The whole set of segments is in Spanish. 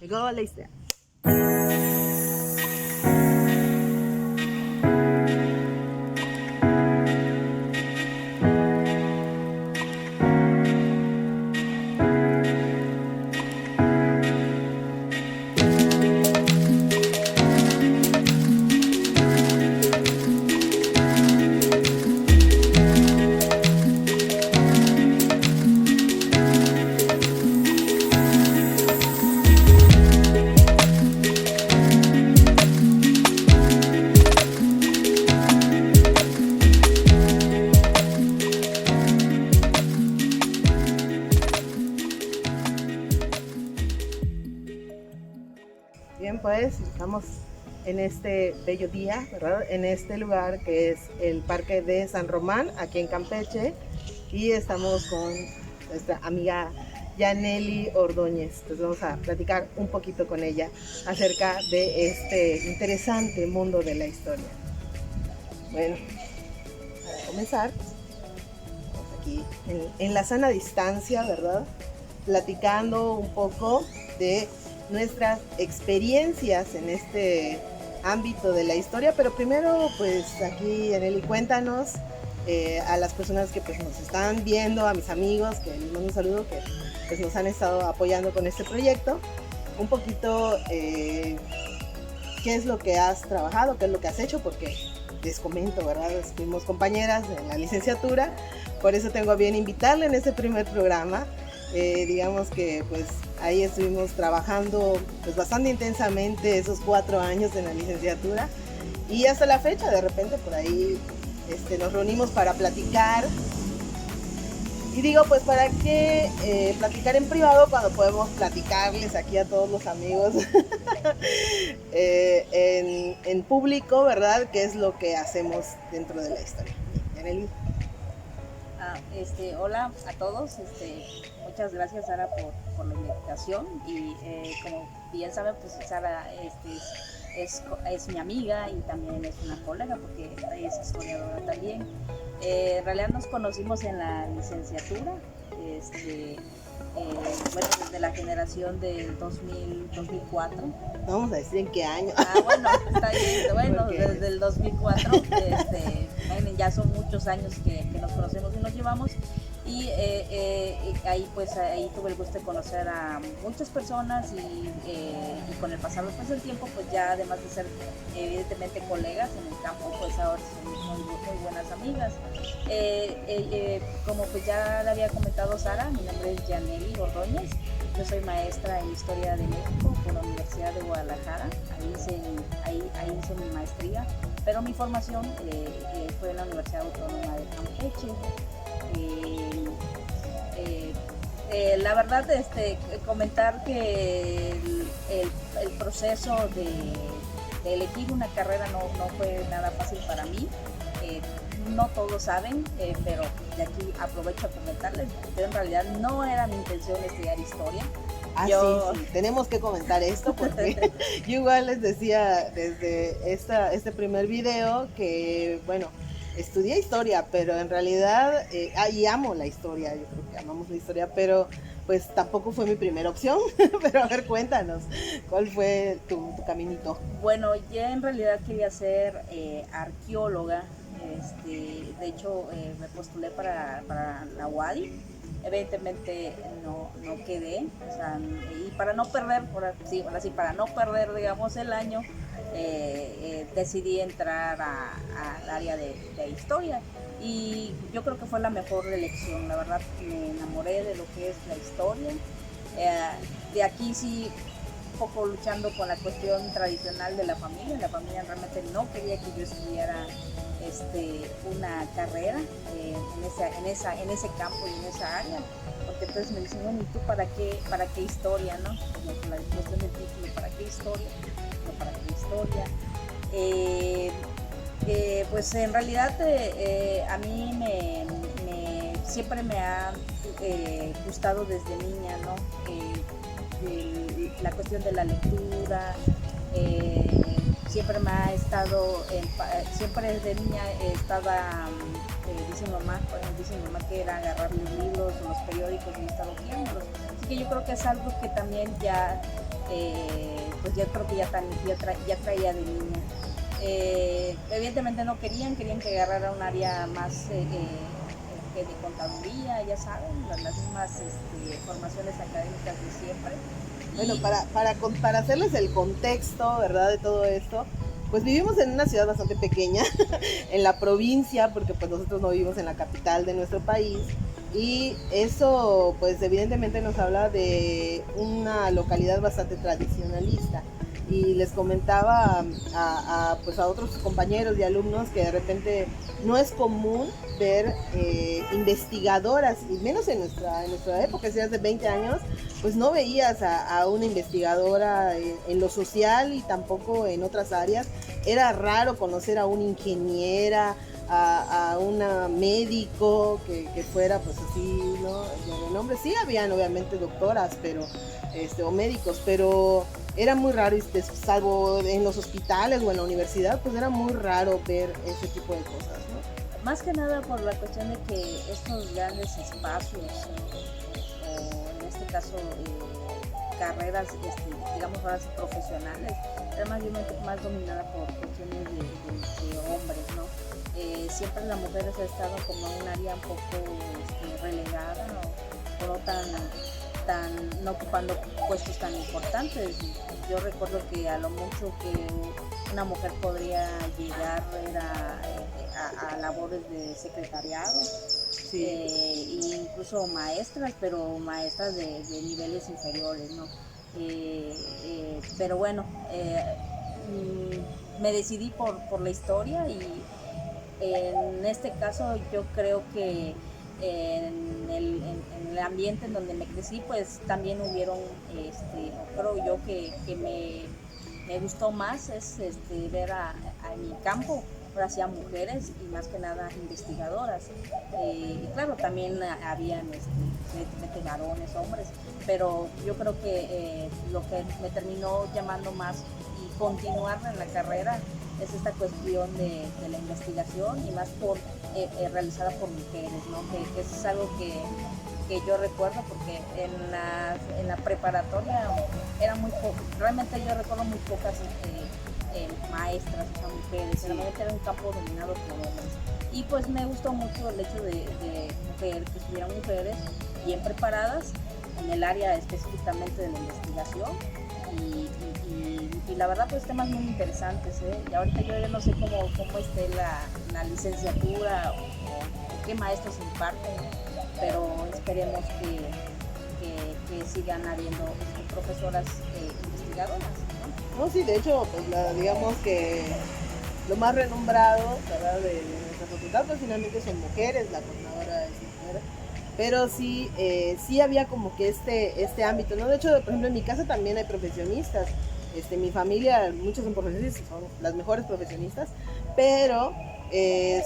Llegó la historia. Bien, pues estamos en este bello día, ¿verdad? En este lugar que es el Parque de San Román, aquí en Campeche, y estamos con nuestra amiga Yaneli Ordóñez. Entonces vamos a platicar un poquito con ella acerca de este interesante mundo de la historia. Bueno, para comenzar, estamos aquí en la sana distancia, ¿verdad? Platicando un poco de nuestras experiencias en este ámbito de la historia, pero primero pues aquí Yaneli, cuéntanos a las personas que pues nos están viendo, a mis amigos que les mando un saludo, que pues nos han estado apoyando con este proyecto, un poquito qué es lo que has trabajado, qué es lo que has hecho, porque les comento, ¿verdad? Fuimos compañeras en la licenciatura, por eso tengo a bien invitarle en este primer programa. Digamos que pues ahí estuvimos trabajando pues bastante intensamente esos 4 años en la licenciatura, y hasta la fecha de repente por ahí nos reunimos para platicar, y digo pues para qué platicar en privado cuando podemos platicarles aquí a todos los amigos en público, ¿verdad? ¿Qué es lo que hacemos dentro de la historia? Yaneli. Hola a todos, muchas gracias Sara por la invitación, y como bien saben, pues Sara es mi amiga y también es una colega porque es historiadora también. En realidad nos conocimos en la licenciatura, bueno, desde la generación del 2004. No vamos a decir en qué año. Bueno, está bien, bueno, porque desde el 2004, ya son muchos años que nos conocemos y nos llevamos, y ahí tuve el gusto de conocer a muchas personas, y con el pasar pues, del tiempo, pues ya además de ser evidentemente colegas en el campo, pues ahora somos muy buenas amigas. Como pues ya le había comentado Sara, mi nombre es Yaneli Ordóñez. Yo soy maestra en Historia de México por la Universidad de Guadalajara. Ahí hice mi maestría, pero mi formación fue en la Universidad Autónoma de Campeche. La verdad, comentar que el proceso de elegir una carrera no fue nada fácil para mí. No todos saben, pero de aquí aprovecho a comentarles que en realidad no era mi intención estudiar historia. Sí, tenemos que comentar esto porque yo igual les decía desde este primer video que, bueno, estudié historia, pero en realidad, y amo la historia, yo creo que amamos la historia, pero pues tampoco fue mi primera opción. Pero a ver, cuéntanos, ¿cuál fue tu caminito? Bueno, yo en realidad quería ser arqueóloga. De hecho, me postulé para la UADY. Evidentemente no quedé, o sea, y para no perder, ahora sí, para no perder, digamos, el año, decidí entrar al área de historia, y yo creo que fue la mejor elección. La verdad, me enamoré de lo que es la historia. De aquí sí, un poco luchando con la cuestión tradicional de la familia. La familia realmente no quería que yo estudiara una carrera en ese campo y en esa área, porque entonces me dicen, bueno, ¿y tú para qué historia, no? Como con la cuestión del título, ¿para qué historia? No, ¿para qué historia? Pues en realidad a mí siempre me ha gustado desde niña, ¿no? La cuestión de la lectura. Siempre me ha estado, siempre desde niña estaba, dice mi mamá que era agarrar los libros o los periódicos y estar viéndolos. Así que yo creo que es algo que también ya pues yo creo que ya traía de niña. Evidentemente no querían que agarrara un área más que de contaduría, ya saben, las mismas formaciones académicas de siempre. Bueno, para hacerles el contexto, ¿verdad? De todo esto, pues vivimos en una ciudad bastante pequeña, en la provincia, porque pues nosotros no vivimos en la capital de nuestro país. Y eso, pues evidentemente nos habla de una localidad bastante tradicionalista. Y les comentaba pues a otros compañeros y alumnos que de repente no es común ver investigadoras, y menos en nuestra época, si hace 20 años, pues no veías a una investigadora en lo social y tampoco en otras áreas. Era raro conocer a una ingeniera, a una médico que fuera pues así, ¿no? De nombre. Sí habían obviamente doctoras, pero o médicos, pero era muy raro, salvo en los hospitales o en la universidad, pues era muy raro ver ese tipo de cosas, ¿no? Más que nada por la cuestión de que estos grandes espacios, o en este caso carreras, digamos ahora sí profesionales, era más dominada por cuestiones de hombres, ¿no? Siempre la mujer ha estado como en un área un poco relegada, o no no ocupando puestos tan importantes. Yo recuerdo que a lo mucho que una mujer podría llegar era a labores de secretariado, Sí. e incluso maestras, pero maestras de niveles inferiores, ¿no? Pero bueno, me decidí por la historia, y en este caso yo creo que en el ambiente en donde me crecí, pues también hubieron, creo yo que me gustó más es ver a mi campo, ahora sí, a mujeres y más que nada investigadoras. Y claro, también habían evidentemente varones, hombres, pero yo creo que lo que me terminó llamando más y continuar en la carrera es esta cuestión de la investigación, y más realizada por mujeres, ¿no? Que eso es algo que yo recuerdo, porque en la preparatoria era muy poco, realmente yo recuerdo muy pocas maestras, o sea, mujeres, realmente era un campo dominado por hombres. Y pues me gustó mucho el hecho de que estuvieran mujeres bien preparadas en el área específicamente de la investigación, y la verdad pues temas muy interesantes, y ahorita yo ya no sé cómo esté la licenciatura o qué maestros imparten, pero esperemos que sigan habiendo profesoras investigadoras, ¿no? No, sí, de hecho, pues digamos que lo más renombrado, ¿verdad? de nuestra facultad, pues finalmente son mujeres, la coordinadora es mujer, pero sí, sí había como que este ámbito, ¿no? De hecho, por ejemplo, en mi casa también hay profesionistas, mi familia, muchos son profesionistas, son las mejores profesionistas, pero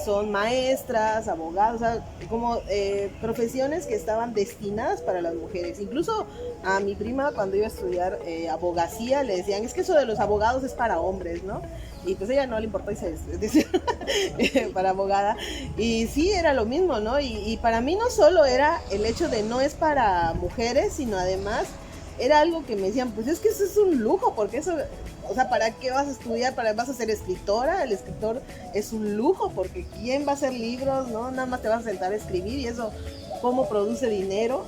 son maestras, abogados, o sea, como profesiones que estaban destinadas para las mujeres. Incluso a mi prima, cuando iba a estudiar abogacía, le decían, es que eso de los abogados es para hombres, ¿no? Y pues a ella no le importó y se decidió para abogada. Y sí, era lo mismo, ¿no? Y para mí no solo era el hecho de no es para mujeres, sino además era algo que me decían, pues es que eso es un lujo, porque eso, o sea, ¿para qué vas a estudiar? ¿Vas a ser escritora? El escritor es un lujo, porque ¿quién va a hacer libros? ¿No? Nada más te vas a sentar a escribir, y eso, ¿cómo produce dinero?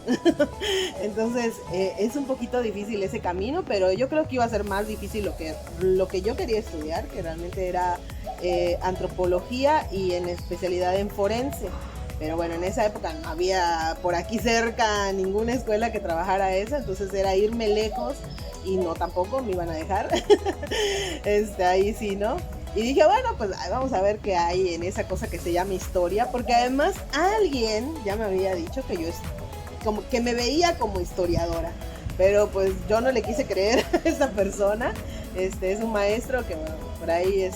Entonces, es un poquito difícil ese camino, pero yo creo que iba a ser más difícil lo que yo quería estudiar, que realmente era antropología y en especialidad en forense. Pero bueno, en esa época no había por aquí cerca ninguna escuela que trabajara eso, entonces era irme lejos, y no, tampoco me iban a dejar. Ahí sí, ¿no? Y dije, bueno, pues vamos a ver qué hay en esa cosa que se llama historia, porque además alguien ya me había dicho que yo como que me veía como historiadora, pero pues yo no le quise creer a esa persona. Es un maestro que, bueno, por ahí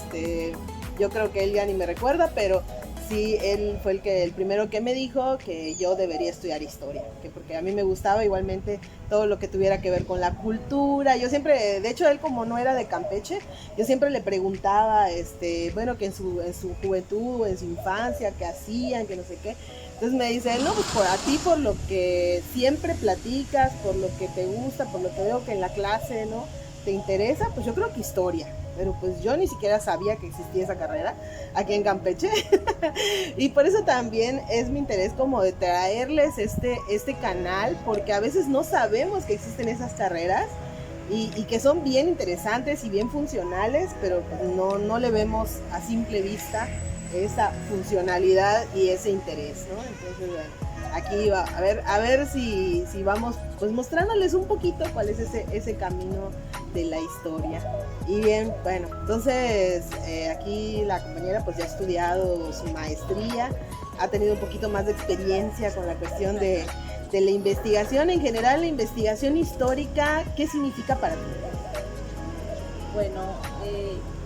yo creo que él ya ni me recuerda, pero sí, él fue el primero que me dijo que yo debería estudiar historia, porque a mí me gustaba igualmente todo lo que tuviera que ver con la cultura. Yo siempre, de hecho, él como no era de Campeche, yo siempre le preguntaba, bueno, que en su juventud, en su infancia, qué hacían, que no sé qué, Entonces me dice, no, pues por a ti, por lo que siempre platicas, por lo que te gusta, por lo que veo que en la clase, ¿no? Te interesa, pues yo creo que historia. Pero pues yo ni siquiera sabía que existía esa carrera aquí en Campeche. Y por eso también es mi interés como de traerles este canal, porque a veces no sabemos que existen esas carreras y que son bien interesantes y bien funcionales, pero pues no le vemos a simple vista esa funcionalidad y ese interés, ¿no? Entonces, bueno, aquí va, a ver si vamos pues mostrándoles un poquito cuál es ese camino de la historia. Y bien, bueno, entonces aquí la compañera pues ya ha estudiado su maestría, ha tenido un poquito más de experiencia con la cuestión de la investigación. En general, la investigación histórica, ¿qué significa para ti? Bueno,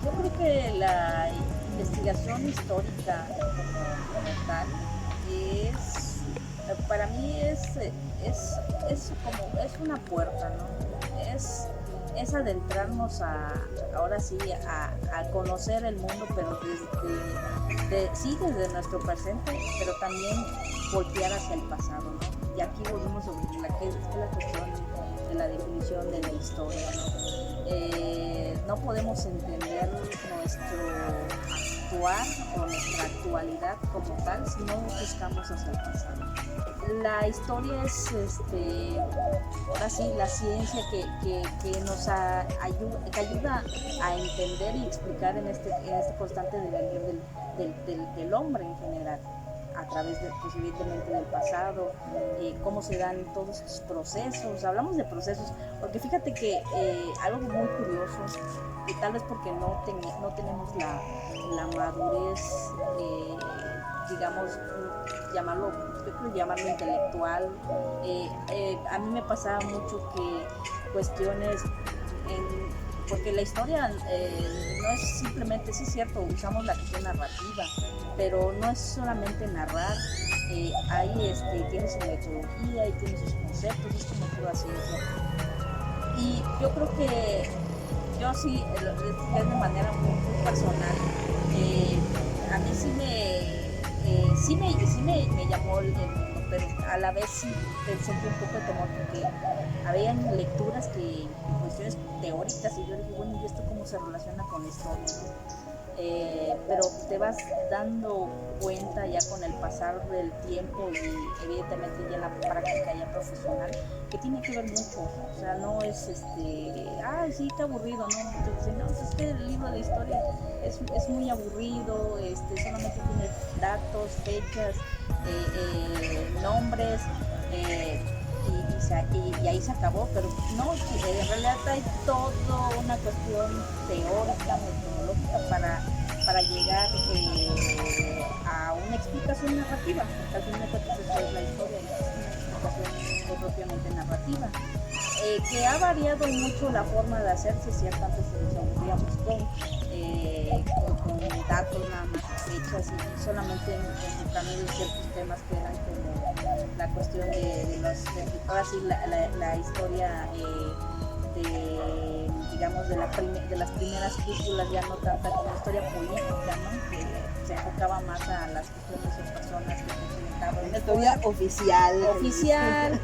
yo creo que la investigación histórica como tal para mí es una puerta, ¿no? Es adentrarnos ahora sí a conocer el mundo, pero desde nuestro presente, pero también voltear hacia el pasado, ¿no? Y aquí volvemos sobre la cuestión de la definición de la historia, ¿no? No podemos entender nuestro actuar o nuestra actualidad como tal si no buscamos hacia el pasado. La historia es ahora sí la ciencia que nos ayuda a entender y explicar en este constante devenir del hombre en general, a través pues, evidentemente del pasado, cómo se dan todos estos procesos. Hablamos de procesos porque fíjate que algo muy curioso, y tal vez porque no tenemos la madurez, digamos, llamarlo intelectual. A mí me pasaba mucho que cuestiones porque la historia no es simplemente, sí es cierto, usamos la cuestión narrativa, pero no es solamente narrar, tiene su metodología y tiene sus conceptos, es como toda ciencia. Y yo creo que yo sí, de manera muy personal, a mí sí me llamó el mundo, pero a la vez sí sentí un poco de temor porque habían lecturas cuestiones teóricas, y yo dije, bueno, ¿y esto cómo se relaciona con la historia, ¿no? Pero te vas dando cuenta ya con el pasar del tiempo y evidentemente ya en la práctica ya profesional, que tiene que ver mucho. O sea, no es sí, qué aburrido, ¿no? Entonces, no, es que el libro de historia es muy aburrido, solamente tiene datos, fechas, nombres, y ahí se acabó, pero no, en realidad hay toda una cuestión teórica, metodológica para llegar a una explicación narrativa, porque al fin de cuentas eso es la historia, y es una explicación propiamente narrativa, que ha variado mucho la forma de hacerse, cierto, antes nos aburríamos con datos nada más, fechas, y solamente enfocando en ciertos temas que eran como la cuestión ahora sí la historia digamos de las primeras cúpulas, ya no tanta como historia política, ¿no? Que se enfocaba más a las cuestiones de personas que representaban la historia oficial,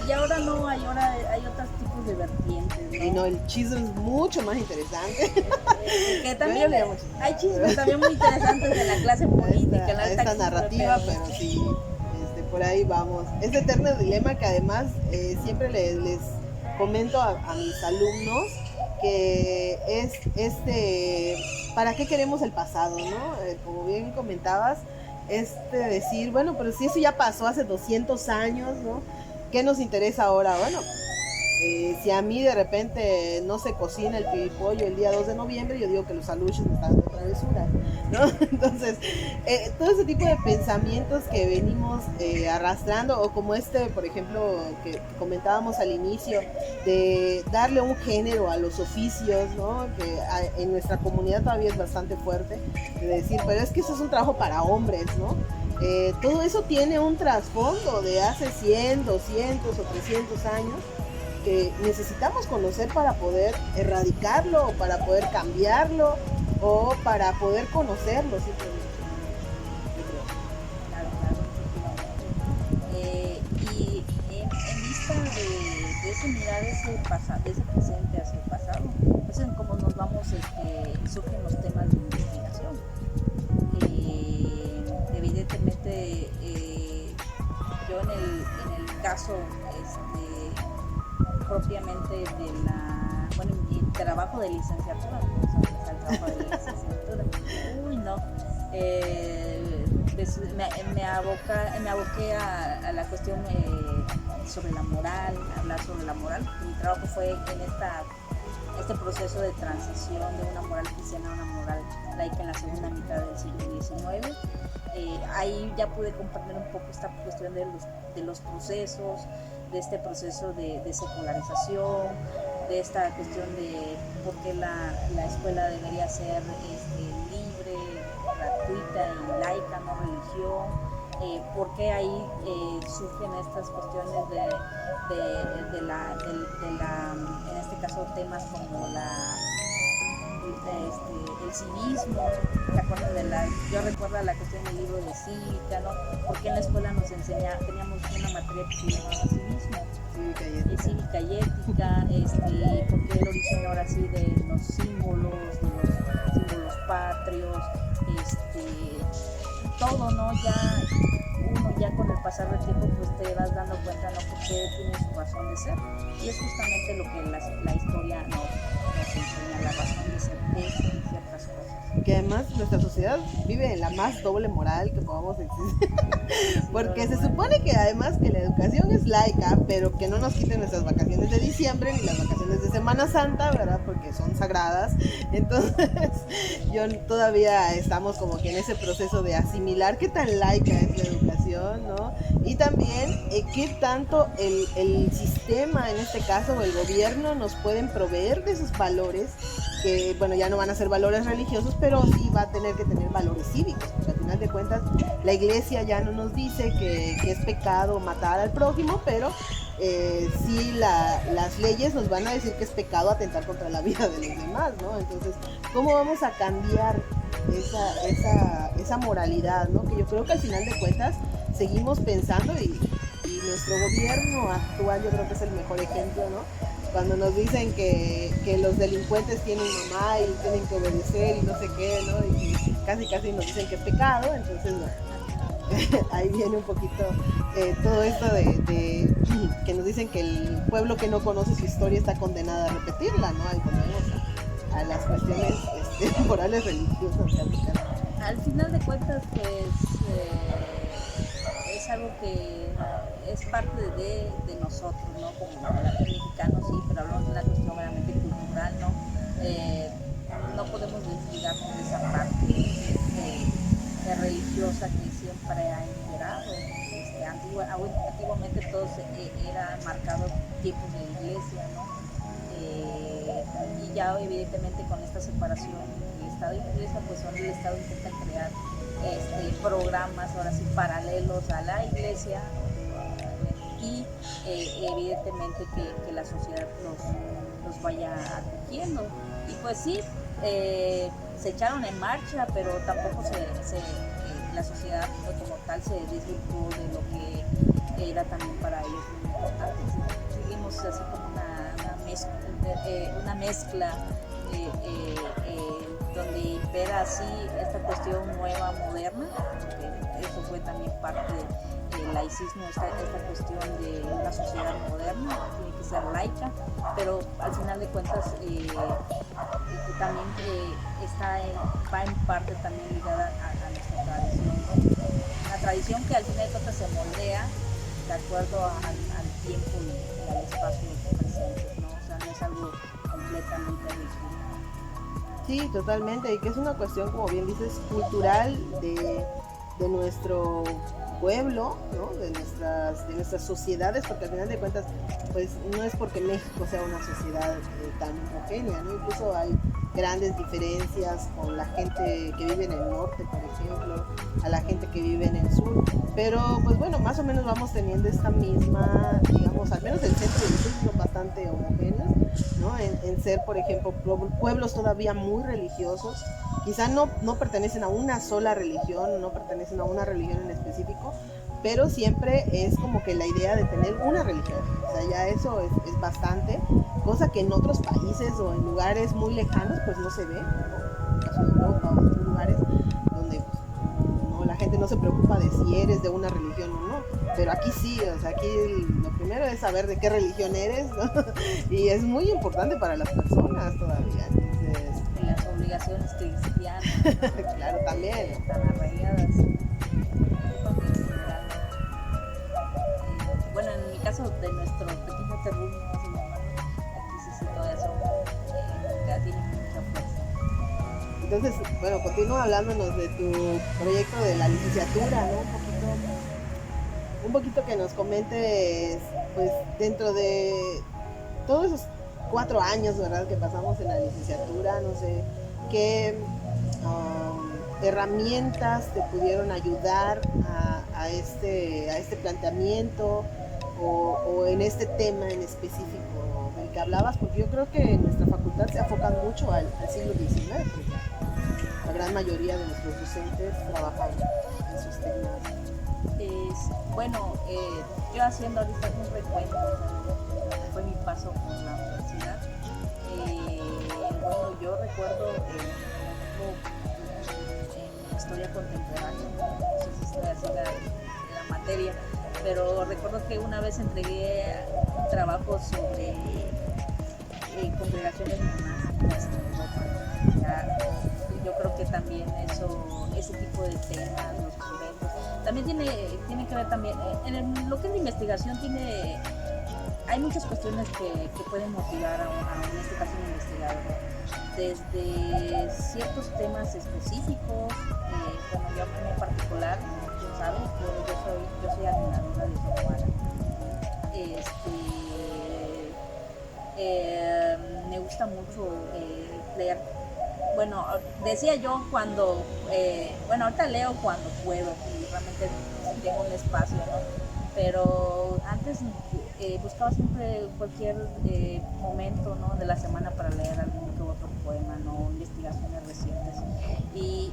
y ahora no, hay otros tipos de vertientes, ¿no? Y no, el chisme es mucho más interesante. Que también hay chismes también muy interesantes de la clase política, esta narrativa, pero sí, por ahí vamos. Este eterno dilema que además siempre les comento a mis alumnos, que es ¿para qué queremos el pasado, no? Como bien comentabas, decir, bueno, pero si eso ya pasó hace 200 años, ¿no? ¿Qué nos interesa ahora? Bueno, si a mí de repente no se cocina el pibipollo el día 2 de noviembre, yo digo que los aluches me están dando travesura, ¿no? Entonces, todo ese tipo de pensamientos que venimos arrastrando, o como por ejemplo, que comentábamos al inicio, de darle un género a los oficios, ¿no? Que en nuestra comunidad todavía es bastante fuerte, de decir, pero es que eso es un trabajo para hombres, ¿no? Todo eso tiene un trasfondo de hace 100, 200 o 300 años, que necesitamos conocer para poder erradicarlo, o para poder cambiarlo, o para poder conocerlo simplemente. Claro, ese mirar ese pasado, ese presente hacia el pasado, es en cómo nos vamos, surgen los temas de investigación. Evidentemente, yo en el caso propiamente de mi trabajo de licenciatura, el trabajo de licenciatura, me aboqué a la cuestión sobre la moral, hablar sobre la moral. Mi trabajo fue en este proceso de transición de una moral cristiana a una moral laica en la segunda mitad del siglo XIX. Ahí ya pude comprender un poco esta cuestión de los procesos, de este proceso de secularización, de esta cuestión de por qué la escuela debería ser libre, gratuita y laica, no religión. Por qué ahí surgen estas cuestiones en este caso temas como el civismo. Yo recuerdo la cuestión del libro de cívica, ¿no? Porque en la escuela nos teníamos una materia que se llamaba civismo, cívica y ética, porque el origen ahora sí de los símbolos patrios, todo, ¿no? Uno ya con el pasar del tiempo pues te vas dando cuenta, ¿no? Porque tiene su razón de ser, y es justamente lo que la historia nos enseña, la razón de ser de ciertas cosas. Que además nuestra sociedad vive en la más doble moral que podamos existir. Porque se supone que además que la educación es laica, pero que no nos quiten nuestras vacaciones de diciembre ni las vacaciones de Semana Santa, ¿verdad? Porque son sagradas. Entonces, todavía estamos como que en ese proceso de asimilar qué tan laica es la educación, ¿no? Y también qué tanto el sistema, en este caso, o el gobierno, nos pueden proveer de esos valores que, bueno, ya no van a ser valores religiosos, pero sí va a tener que tener valores cívicos, porque al final de cuentas la iglesia ya no nos dice que es pecado matar al prójimo, pero sí las leyes nos van a decir que es pecado atentar contra la vida de los demás, ¿no? Entonces, ¿cómo vamos a cambiar esa moralidad, ¿no? Que yo creo que al final de cuentas seguimos pensando, y nuestro gobierno actual yo creo que es el mejor ejemplo, ¿no? Cuando nos dicen que los delincuentes tienen mamá y tienen que obedecer y no sé qué, ¿no? Y casi nos dicen que es pecado, entonces no. Ahí viene un poquito todo esto de que nos dicen que el pueblo que no conoce su historia está condenado a repetirla, ¿no? Ahí volvemos a las cuestiones morales religiosas. Al final de cuentas, pues es algo que es parte de nosotros, ¿no? Como mexicanos, sí, pero hablamos de una cuestión meramente cultural, ¿no? No podemos desligarnos de esa parte religiosa que siempre ha imperado. Antiguamente todo era marcado tipos de iglesia, ¿no? Y ya evidentemente con esta separación entre el Estado y la iglesia, pues ahora el Estado intenta crear programas ahora sí paralelos a la iglesia, y evidentemente que la sociedad los vaya acogiendo. Y pues sí, se echaron en marcha, pero tampoco la sociedad como tal se desvirtuó de lo que era también para ellos muy importante. Seguimos así como una mezcla donde impera así esta cuestión nueva, moderna, porque eso fue también parte del laicismo, esta cuestión de una sociedad moderna, tiene que ser laica, pero al final de cuentas también va en parte también ligada a nuestra tradición, ¿no? Una tradición que al final de cuentas se moldea de acuerdo al tiempo y al espacio presente, ¿no? O sea, no es algo completamente original. Sí, totalmente, y que es una cuestión, como bien dices, cultural de nuestro pueblo, ¿no? de nuestras sociedades, porque al final de cuentas, pues no es porque México sea una sociedad tan homogénea, ¿no? Incluso hay grandes diferencias con la gente que vive en el norte, por ejemplo, a la gente que vive en el sur, pero pues bueno, más o menos vamos teniendo esta misma, digamos, al menos el centro y el sur son bastante homogéneos, ¿no? En ser, por ejemplo, pueblos todavía muy religiosos, quizá no pertenecen a una sola religión, no pertenecen a una religión en específico, pero siempre es como que la idea de tener una religión. O sea, ya eso es bastante, cosa que en otros países o en lugares muy lejanos pues no se ve, ¿no? En el caso de Europa o en otros lugares donde pues, no, la gente no se preocupa de si eres de una religión o no, pero aquí sí, o sea, aquí lo primero es saber de qué religión eres, ¿no? Y es muy importante para las personas todavía. Entonces, En las obligaciones cristianas, claro, también. Están arraigadas. Bueno, en el caso de nuestro pequeño terruño, vamos a llamarlo, aquí sí todavía son, ya tienen mucha fuerza. Entonces, bueno, continúa hablándonos de tu proyecto de la licenciatura, ¿no? Un poquito que nos comentes, pues, dentro de todos esos 4 años, ¿verdad?, que pasamos en la licenciatura, no sé, qué herramientas te pudieron ayudar a este planteamiento o en este tema en específico del que hablabas, porque yo creo que en nuestra facultad se enfocan mucho al siglo XIX, porque la gran mayoría de nuestros docentes trabajan en esos temas. Bueno, yo haciendo ahorita un recuento, fue mi paso por la universidad. Bueno, yo recuerdo en historia contemporánea, no sé si estoy así la materia, pero recuerdo que una vez entregué un trabajo sobre congregaciones monásticas en Europa. Yo creo que también ese tipo de temas, los conventos, también tiene que ver también, lo que es la investigación hay muchas cuestiones que pueden motivar en este caso, un investigador, desde ciertos temas específicos, bueno, yo en particular, tú sabes, yo soy animadora de Tijuana. Me gusta mucho leer. Bueno, decía yo cuando, ahorita leo cuando puedo y realmente tengo un espacio, ¿no? Pero antes buscaba siempre cualquier momento, ¿no?, de la semana para leer algún que otro poema, ¿no?, investigaciones recientes. Y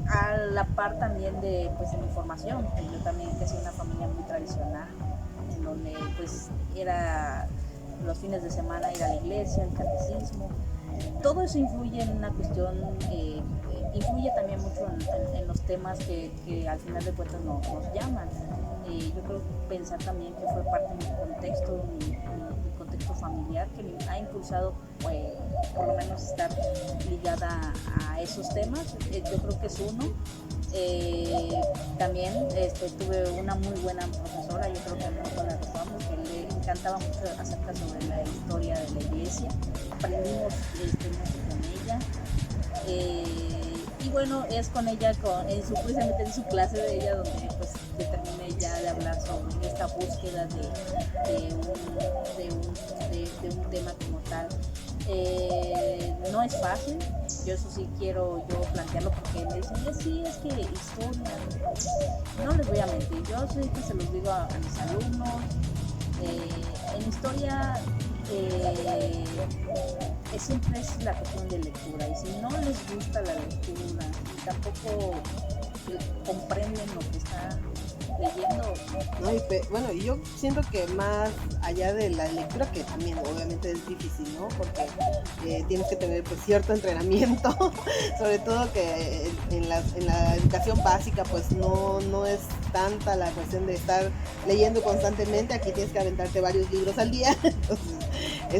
a la par también de mi formación, yo también crecí en una familia muy tradicional, en donde pues era los fines de semana ir a la iglesia, el catecismo. Todo eso influye en una cuestión, influye también mucho en los temas que al final de cuentas nos llaman. Yo creo pensar también que fue parte de mi contexto, mi contexto familiar, que me ha impulsado por lo menos estar ligada a esos temas. Yo creo que es uno. También tuve una muy buena profesora, yo creo que no la recordamos, que le encantaba mucho acerca sobre la historia de la iglesia. Aprendimos mucho con ella. Y bueno, es con ella, precisamente en su clase de ella, donde pues terminé ya de hablar sobre esta búsqueda de un tema como tal. No es fácil, yo eso sí quiero plantearlo, porque me dicen, sí, es que historia, no les voy a mentir, yo sí que se los digo a mis alumnos, en historia siempre es la cuestión de lectura, y si no les gusta la lectura y tampoco comprenden lo que están leyendo. No, bueno, yo siento que más allá de la lectura, que también obviamente es difícil, ¿no? Porque tienes que tener pues cierto entrenamiento, sobre todo que en la educación básica pues no es tanta la cuestión de estar leyendo constantemente. Aquí tienes que aventarte varios libros al día, entonces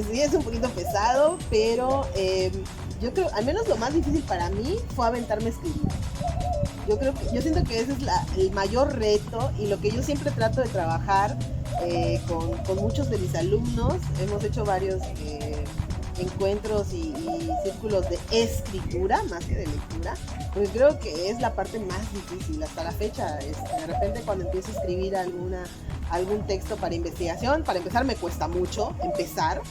sí es un poquito pesado, pero yo creo, al menos lo más difícil para mí fue aventarme a escribir. Yo siento que ese es el mayor reto, y lo que yo siempre trato de trabajar con muchos de mis alumnos. Hemos hecho varios encuentros y círculos de escritura más que de lectura, porque creo que es la parte más difícil hasta la fecha. De repente cuando empiezo a escribir algún texto para investigación, para empezar me cuesta mucho empezar,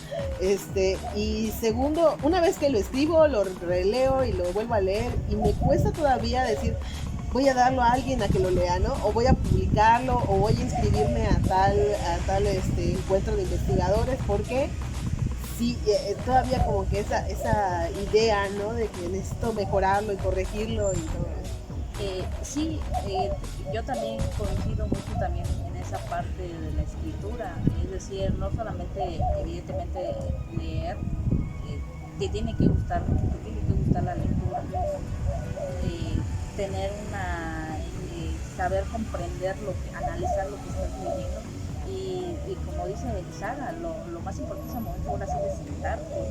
y segundo, una vez que lo escribo, lo releo y lo vuelvo a leer, y me cuesta todavía decir, voy a darlo a alguien a que lo lea, ¿no? O voy a publicarlo, o voy a inscribirme a tal encuentro de investigadores, porque sí, todavía como que esa idea, ¿no?, de que necesito mejorarlo y corregirlo y todo eso. Sí, yo también coincido mucho también en esa parte de la escritura, es decir, no solamente evidentemente leer, te tiene que gustar la lectura, tener saber comprender analizar lo que estás leyendo y como dice Sara, lo más importante es el momento ahora sí de sentarte,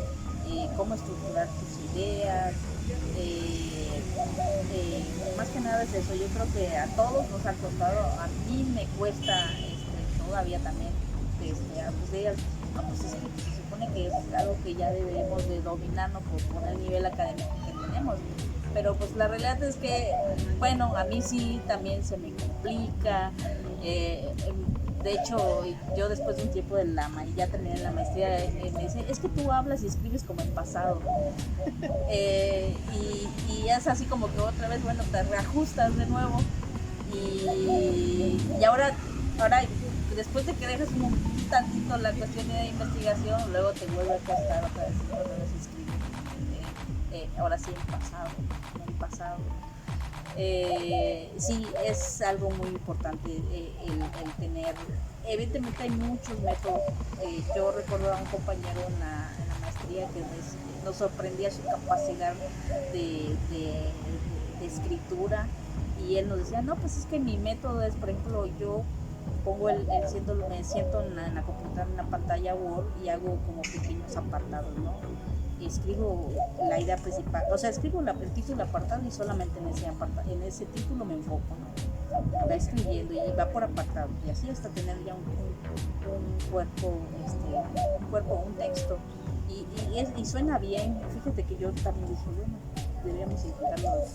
cómo estructurar tus ideas, más que nada es eso. Yo creo que a todos nos ha costado, a mí me cuesta todavía también, pues es que se supone que es algo que ya debemos de dominarnos por el nivel académico que tenemos, pero pues la realidad es que, bueno, a mí sí también se me complica. De hecho, yo después de un tiempo ya terminé la maestría, me dicen, es que tú hablas y escribes como en pasado. Y es así como que otra vez, bueno, te reajustas de nuevo. Y ahora, después de que dejas un tantito la cuestión de investigación, luego te vuelve a costar otra vez escribir. Ahora sí, en el pasado. Sí, es algo muy importante el tener, evidentemente hay muchos métodos. Yo recuerdo a un compañero en la maestría que nos sorprendía su capacidad de escritura, y él nos decía, no, pues es que mi método es, por ejemplo, yo pongo me siento en la computadora, en una pantalla Word, y hago como pequeños apartados, ¿no? Y escribo la idea principal, o sea, escribo el título apartado y solamente en ese título me enfoco, ¿no? Va escribiendo y va por apartado, y así hasta tener ya un cuerpo, un texto, y suena bien. Fíjate que yo también dije, bueno, deberíamos intentarlo,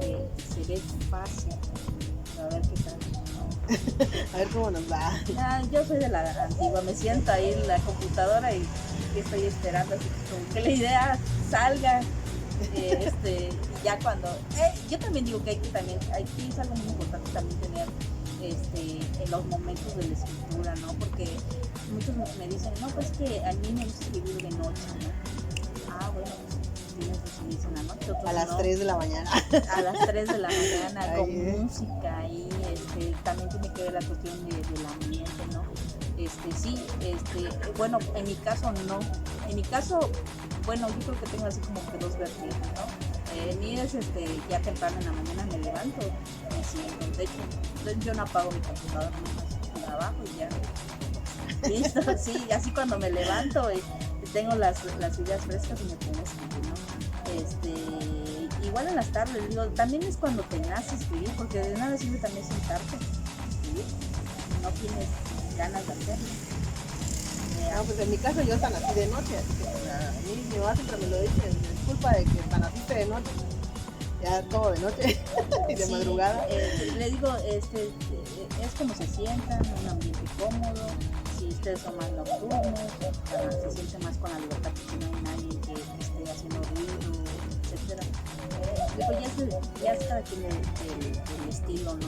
se ve fácil, a ver qué tal. A ver cómo nos va. Yo soy de la antigua, me siento ahí en la computadora y estoy esperando así como que la idea salga. Ya cuando yo también digo que aquí es algo muy importante también tener en los momentos de la escritura, ¿no? Porque muchos me dicen, no, pues que a mí me gusta escribir de noche, ¿no? Bueno, pues tienes que escribir en la noche, otros a las no. 3 de la mañana. A las 3 de la mañana con música, y también tiene que ver la cuestión del ambiente, ¿no? Bueno, en mi caso no. En mi caso, bueno, yo creo que tengo así como que dos vertientes, ¿no? En mí es ya temprano en la mañana me levanto, me siento. De hecho, yo no apago mi computadora, no trabajo y ya. Listo, sí, así cuando me levanto tengo las ideas frescas y me pongo a escribir, ¿no? Igual en las tardes, digo, también es cuando te nace escribir, porque de nada sirve también sentarte a escribir, no tienes ganas de hacerlo. Pues en mi caso yo tan así de noche, así que a mí mi mamá siempre me lo dice, es culpa de que tan así de noche, ya todo de noche y de madrugada. Le digo, es como se sientan, un ambiente cómodo. Si ustedes son más nocturnos, se siente más con la libertad, porque no hay nadie que esté haciendo ruido, etcétera. Ya es cada quien el estilo, ¿no?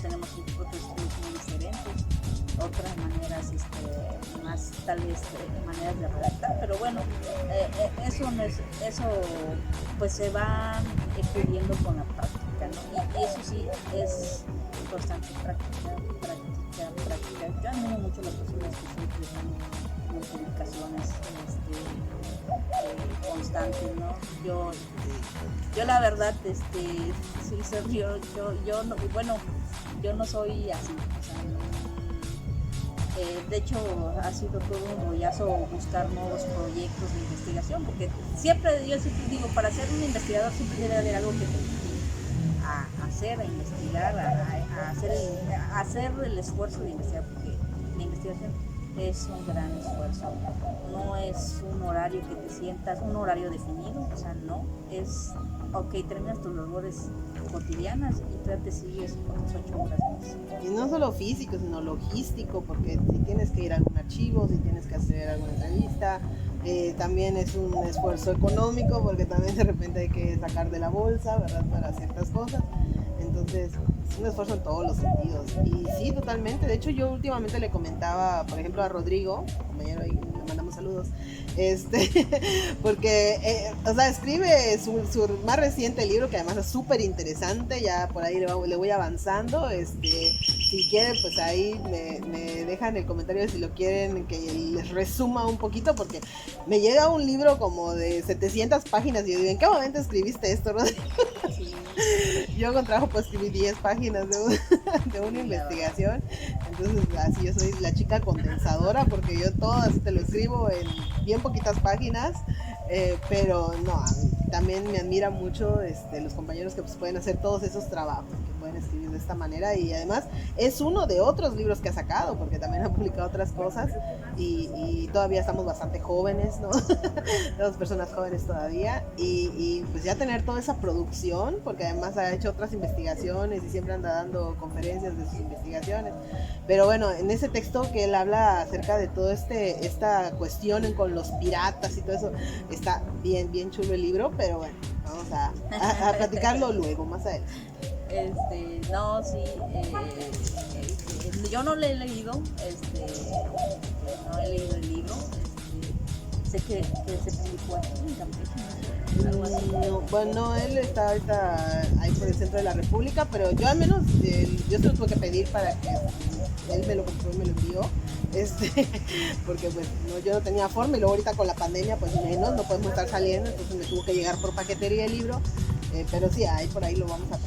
Tenemos otros estilos muy diferentes, otras maneras, más tal vez maneras de redactar, pero bueno, eso pues se va puliendo con la práctica, ¿no? Y eso sí es constante, práctica. Yo admiro mucho las personas que siempre están en publicaciones constantes, ¿no? Yo la verdad, yo no soy así, o sea, de hecho ha sido todo un rollazo buscar nuevos proyectos de investigación, porque yo siempre digo, para ser un investigador siempre debe haber algo que te motive a hacer, a investigar, a hacer el esfuerzo de investigar, porque la investigación es un gran esfuerzo, no es un horario que te sientas, un horario definido, o sea, no, es, ok, terminas tus labores cotidianas y te sigues con tus 8 horas más. Y no solo físico, sino logístico, porque si tienes que ir a algún archivo, si tienes que hacer alguna entrevista, también es un esfuerzo económico, porque también de repente hay que sacar de la bolsa, ¿verdad?, para ciertas cosas. Entonces, es un esfuerzo en todos los sentidos. Y sí, totalmente. De hecho, yo últimamente le comentaba, por ejemplo, a Rodrigo, compañero ahí, le mandamos saludos, porque, o sea, escribe su más reciente libro, que además es súper interesante, ya por ahí le voy avanzando, si quieren, pues ahí me dejan el comentario si lo quieren, que les resuma un poquito, porque me llega un libro como de 700 páginas y yo digo, ¿en qué momento escribiste esto, Rodrigo? Sí. Yo con trabajo pues escribí 10 páginas de una investigación, entonces así yo soy la chica condensadora, porque yo todo así te lo escribo en bien poquitas páginas, pero no, también me admira mucho los compañeros que pues pueden hacer todos esos trabajos, que pueden escribir de esta manera, y además es uno de otros libros que ha sacado, porque también ha publicado otras cosas, y todavía estamos bastante jóvenes, ¿no? Somos personas jóvenes todavía, y pues ya tener toda esa producción, porque además ha hecho otras investigaciones y siempre anda dando conferencias de sus investigaciones. Pero bueno, en ese texto que él habla acerca de todo esta cuestión con los piratas y todo eso, está bien, bien chulo el libro, pero bueno, vamos a platicarlo luego, más adelante. No, sí, yo no lo he leído, no he leído el libro, sé que se publicó aquí en Campeche, algo así. No, bueno, él está ahorita ahí por el centro de la República, pero yo al menos, yo se lo tuve que pedir para que él me lo compró y me lo envió, porque pues no, yo no tenía forma, y luego ahorita con la pandemia pues menos, no podemos estar saliendo, entonces me tuvo que llegar por paquetería el libro, pero sí, ahí por ahí lo vamos a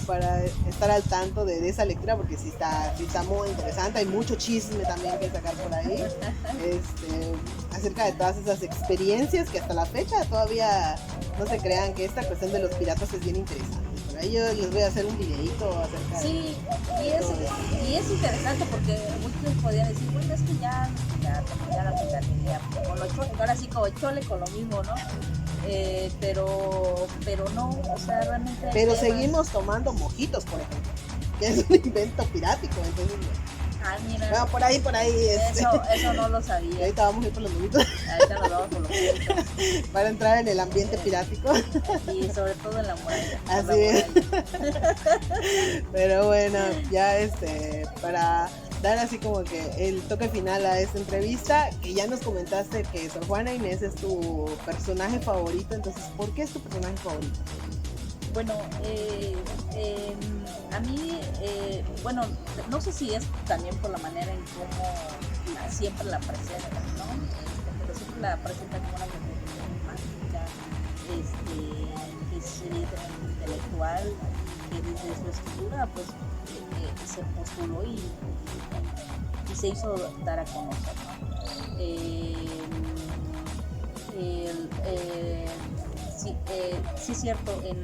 para estar al tanto de esa lectura, porque sí está muy interesante, hay mucho chisme también que sacar por ahí, acerca de todas esas experiencias que hasta la fecha todavía no se crean que esta cuestión de los piratas es bien interesante. Por ahí yo les voy a hacer un videito acerca sí, y es interesante, porque muchos podrían decir, bueno, es que ya la piratería, con los chole, ahora sí como chole con lo mismo, ¿no? Pero no, o sea, realmente... Pero seguimos tomando mojitos, por ejemplo, que es un invento pirático, entonces... mira. Bueno, por ahí. Eso no lo sabía. Ahorita vamos a ir por los mojitos. Ahorita nos vamos por los mojitos. Para entrar en el ambiente pirático. Y sobre todo en la muralla. Así es. Pero bueno, ya para dar así como que el toque final a esta entrevista, que ya nos comentaste que Sor Juana Inés es tu personaje favorito, entonces, ¿por qué es tu personaje favorito? Bueno, a mí, bueno, no sé si es también por la manera en cómo siempre la presentan, ¿no? Pero siempre la presentan como una mujer mágica, que es evidentemente intelectual, que desde su escritura, pues, se postuló y se hizo dar a conocer, ¿no? Sí es cierto, en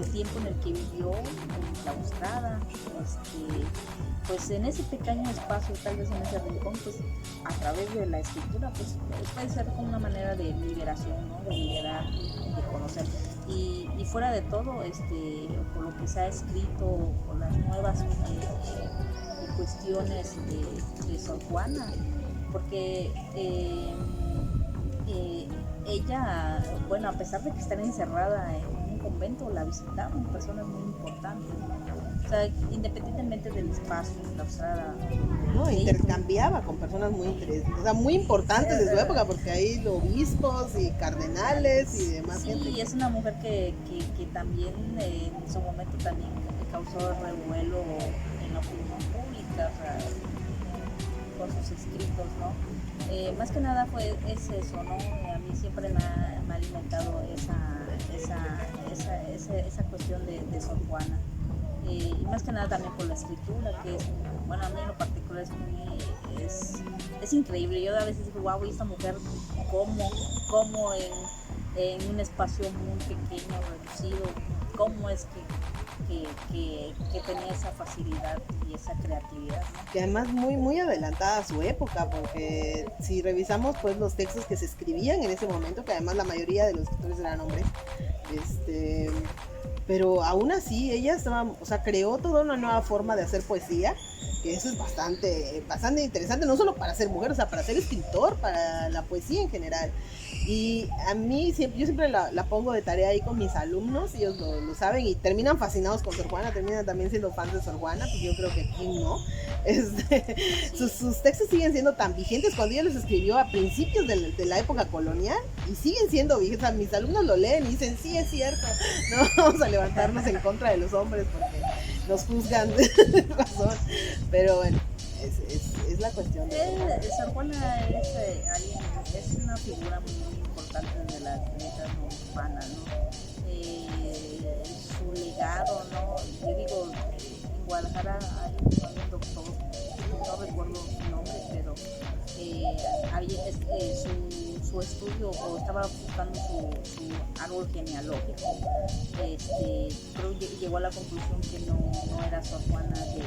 el tiempo en el que vivió, claustrada, pues en ese pequeño espacio, tal vez en ese rincón, pues a través de la escritura, pues puede ser como una manera de liberación, ¿no? De liberar, de conocer. Y fuera de todo, por lo que se ha escrito, por las nuevas cuestiones de Sor Juana, porque ella, bueno, a pesar de que está encerrada en un convento, la visitaban personas muy importantes, ¿no? O sea, independientemente del espacio, claustrada. No, intercambiaba con personas muy interesantes, o sea, muy importantes de su época, porque hay obispos y cardenales y demás gente. Sí, es una mujer que también en su momento también causó revuelo en la opinión pública, o sea, por sus escritos, ¿no? Más que nada es eso, ¿no? A mí siempre me ha alimentado esa cuestión de Sor Juana. Y más que nada también por la escritura, que es, bueno, a mí en lo particular es increíble. Yo a veces digo, wow, esta mujer, ¿cómo en un espacio muy pequeño, reducido, cómo es que tenía esa facilidad y esa creatividad, ¿no? Que además muy adelantada a su época, porque si revisamos pues los textos que se escribían en ese momento, que además la mayoría de los escritores eran hombres, pero aún así ella estaba, o sea, creó toda una nueva forma de hacer poesía, que eso es bastante interesante, no solo para ser mujer, o sea, para ser escritor, para la poesía en general. Y a mí, yo siempre la pongo de tarea ahí con mis alumnos, ellos lo saben y terminan fascinados con Sor Juana, terminan también siendo fans de Sor Juana, pues yo creo que quién no. Sus textos siguen siendo tan vigentes cuando ella los escribió a principios de la época colonial y siguen siendo vigentes. O sea, mis alumnos lo leen y dicen, sí, es cierto, no vamos a levantarnos en contra de los hombres porque nos juzgan de razón. Pero bueno, es la cuestión de Sor Juana es una figura muy importante de las letras no hispanas, ¿no? Su legado, ¿no? Yo digo, en Guadalajara hay un doctor, no recuerdo su nombre, pero su estudio, o estaba buscando su árbol genealógico, pero llegó a la conclusión que no era Sor Juana de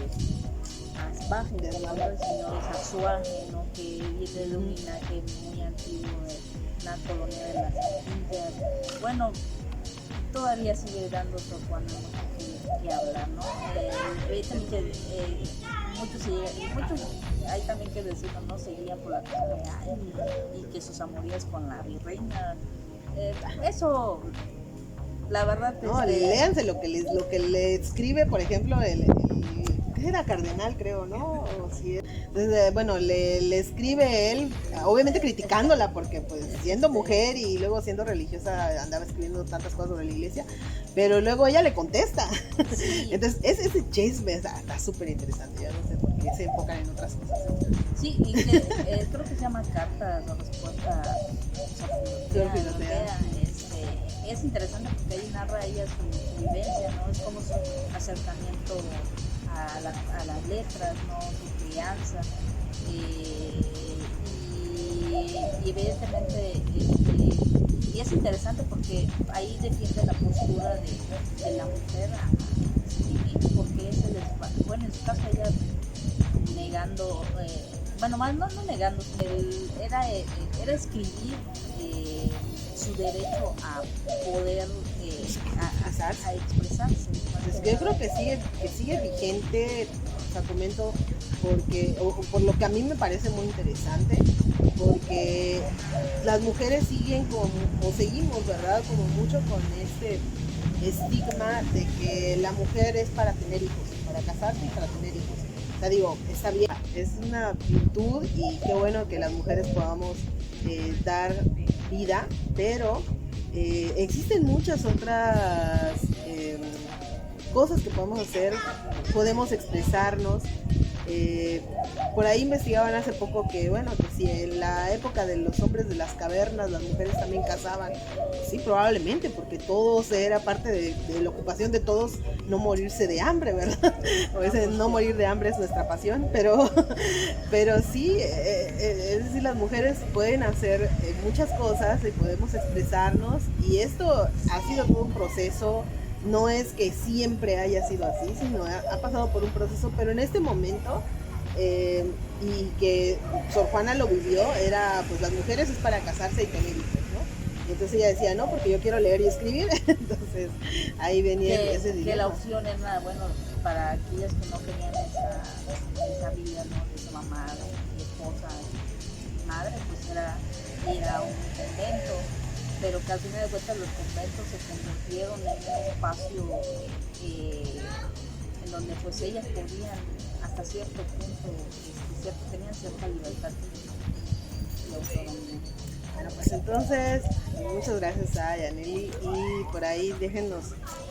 Asbaje, sino de Azuaje, ¿no? Que viene de un linaje muy antiguo, de una colonia de las Antillas. Bueno, todavía sigue dando Sor Juana mucho que hablar, ¿no? Muchos hay también que decir, no seguían por la casa real y que sus amoríos con la virreina, eso, la verdad es no, léanse lo que le escribe, por ejemplo, era cardenal, creo, ¿no? Sí. Entonces, bueno, le escribe él, obviamente criticándola, porque pues siendo mujer y luego siendo religiosa andaba escribiendo tantas cosas sobre la iglesia, pero luego ella le contesta. Sí. Entonces, ese chisme está súper interesante, ya no sé por qué se enfocan en otras cosas. Sí, y creo que se llama Cartas o Respuestas Europea. Es interesante porque ahí narra ella su vivencia, ¿no? Es como su acercamiento a las letras, ¿no? Su crianza, y evidentemente y es interesante porque ahí defiende la postura de la mujer a escribir, porque es bueno, en su caso ella negando, bueno, más no negando, era escribir su derecho a poder a expresarse. Pues yo creo que sigue vigente, o sea, comento, porque, por lo que a mí me parece muy interesante, porque las mujeres seguimos, ¿verdad? Como mucho con este estigma de que la mujer es para tener hijos, para casarse y para tener hijos. O sea, digo, está bien, es una virtud y qué bueno que las mujeres podamos dar vida, pero existen muchas otras cosas que podemos hacer, podemos expresarnos. Por ahí investigaban hace poco que, bueno, que si en la época de los hombres de las cavernas las mujeres también cazaban, sí, probablemente, porque todos era parte de la ocupación de todos no morirse de hambre, ¿verdad? A veces no morir de hambre es nuestra pasión, pero sí, es decir, las mujeres pueden hacer muchas cosas y podemos expresarnos, y esto ha sido todo un proceso. No es que siempre haya sido así, sino ha pasado por un proceso, pero en este momento, y que Sor Juana lo vivió, era pues las mujeres es para casarse y tener hijos, ¿no? Y entonces ella decía, no, porque yo quiero leer y escribir. Entonces ahí venía ese dilema. Que la opción es nada, bueno, para aquellas que no tenían esa vida, ¿no? De su mamá, de esposa, madre, pues era ir a un convento, pero que al final de cuentas los conventos se convirtieron en un espacio en donde pues ellas podían hasta cierto punto, tenían cierta libertad y autonomía. Bueno, pues entonces, muchas gracias a Yaneli, y por ahí déjenos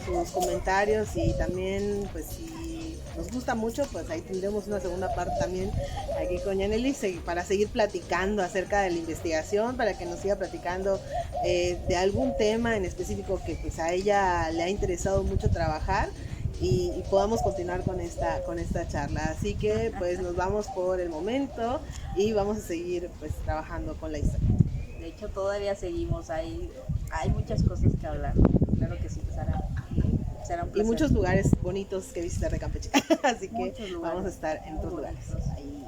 sus comentarios, y también pues si nos gusta mucho, pues ahí tendremos una segunda parte también aquí con Yaneli para seguir platicando acerca de la investigación, para que nos siga platicando de algún tema en específico que pues a ella le ha interesado mucho trabajar, y podamos continuar con esta charla. Así que pues nos vamos por el momento y vamos a seguir pues trabajando con la historia. De hecho todavía seguimos, hay muchas cosas que hablar, claro que sí, será un placer. Y muchos lugares bonitos que visitar de Campeche, así que vamos a estar en otros lugares. Ahí.